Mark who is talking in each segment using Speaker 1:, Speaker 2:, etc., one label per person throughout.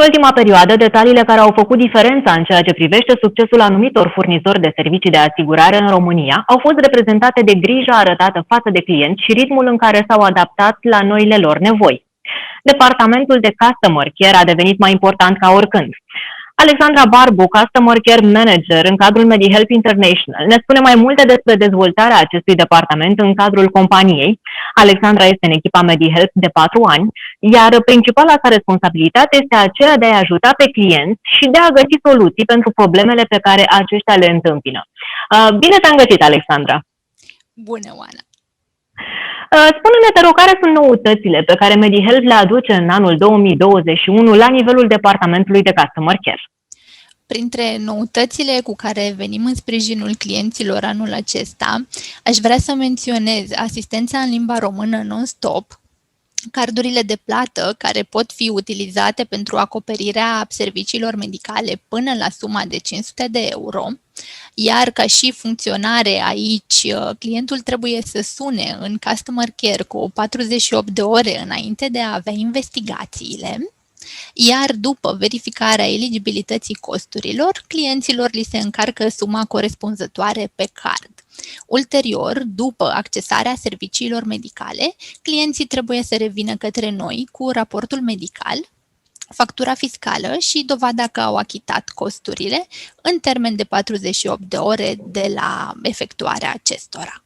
Speaker 1: În ultima perioadă, detaliile care au făcut diferența în ceea ce privește succesul anumitor furnizori de servicii de asigurare în România au fost reprezentate de grija arătată față de clienți și ritmul în care s-au adaptat la noile lor nevoi. Departamentul de Customer Care a devenit mai important ca oricând. Alexandra Barbu, Customer Care Manager în cadrul MediHelp International, ne spune mai multe despre dezvoltarea acestui departament în cadrul companiei. Alexandra este în echipa MediHelp de 4 ani, iar principala sa responsabilitate este aceea de a ajuta pe clienți și de a găsi soluții pentru problemele pe care aceștia le întâmpină. Bine te-am găsit, Alexandra!
Speaker 2: Bună, Oana!
Speaker 1: Spune-ne, te rog, care sunt noutățile pe care MediHelp le aduce în anul 2021 la nivelul departamentului de Customer Care?
Speaker 2: Printre noutățile cu care venim în sprijinul clienților anul acesta, aș vrea să menționez asistența în limba română non-stop, cardurile de plată care pot fi utilizate pentru acoperirea serviciilor medicale până la suma de 500 de euro, iar ca și funcționare aici, clientul trebuie să sune în Customer Care cu 48 de ore înainte de a avea investigațiile, iar după verificarea eligibilității costurilor, clienților li se încarcă suma corespunzătoare pe card. Ulterior, după accesarea serviciilor medicale, clienții trebuie să revină către noi cu raportul medical, factura fiscală și dovada că au achitat costurile în termen de 48 de ore de la efectuarea acestora.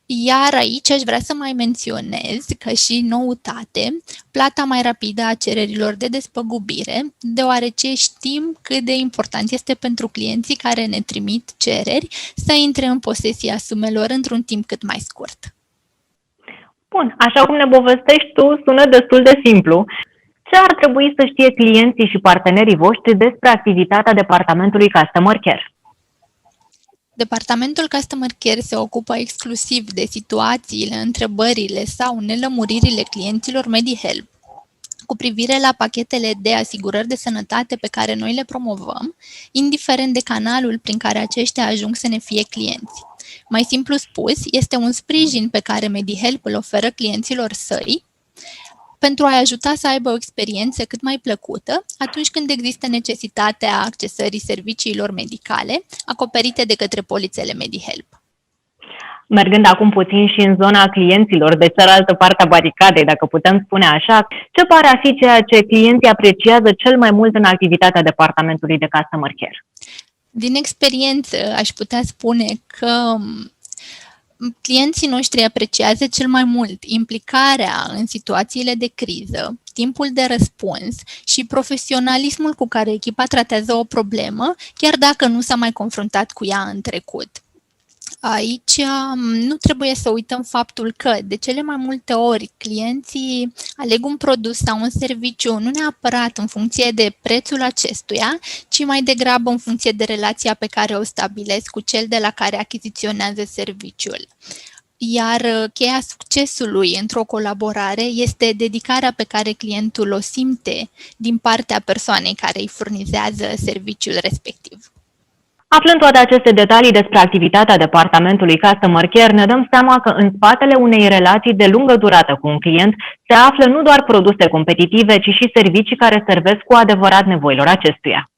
Speaker 2: Iar aici aș vrea să mai menționez că și noutate, plata mai rapidă a cererilor de despăgubire, deoarece știm cât de important este pentru clienții care ne trimit cereri să intre în posesia sumelor într-un timp cât mai scurt.
Speaker 1: Bun, așa cum ne povestești tu, sună destul de simplu. Ce ar trebui să știe clienții și partenerii voștri despre activitatea departamentului Customer Care?
Speaker 2: Departamentul Customer Care se ocupă exclusiv de situațiile, întrebările sau nelămuririle clienților MediHelp cu privire la pachetele de asigurări de sănătate pe care noi le promovăm, indiferent de canalul prin care aceștia ajung să ne fie clienți. Mai simplu spus, este un sprijin pe care MediHelp îl oferă clienților săi pentru a-i ajuta să aibă o experiență cât mai plăcută atunci când există necesitatea accesării serviciilor medicale acoperite de către polițele MediHelp.
Speaker 1: Mergând acum puțin și în zona clienților de cealaltă parte a baricadei, dacă putem spune așa, ce pare a fi ceea ce clienții apreciază cel mai mult în activitatea departamentului de Customer Care?
Speaker 2: Din experiență aș putea spune că clienții noștri apreciază cel mai mult implicarea în situațiile de criză, timpul de răspuns și profesionalismul cu care echipa tratează o problemă, chiar dacă nu s-a mai confruntat cu ea în trecut. Aici nu trebuie să uităm faptul că, de cele mai multe ori, clienții aleg un produs sau un serviciu nu neapărat în funcție de prețul acestuia, ci mai degrabă în funcție de relația pe care o stabilesc cu cel de la care achiziționează serviciul. Iar cheia succesului într-o colaborare este dedicarea pe care clientul o simte din partea persoanei care îi furnizează serviciul respectiv.
Speaker 1: Aflând toate aceste detalii despre activitatea departamentului Customer Care, ne dăm seama că în spatele unei relații de lungă durată cu un client se află nu doar produse competitive, ci și servicii care servesc cu adevărat nevoilor acestuia.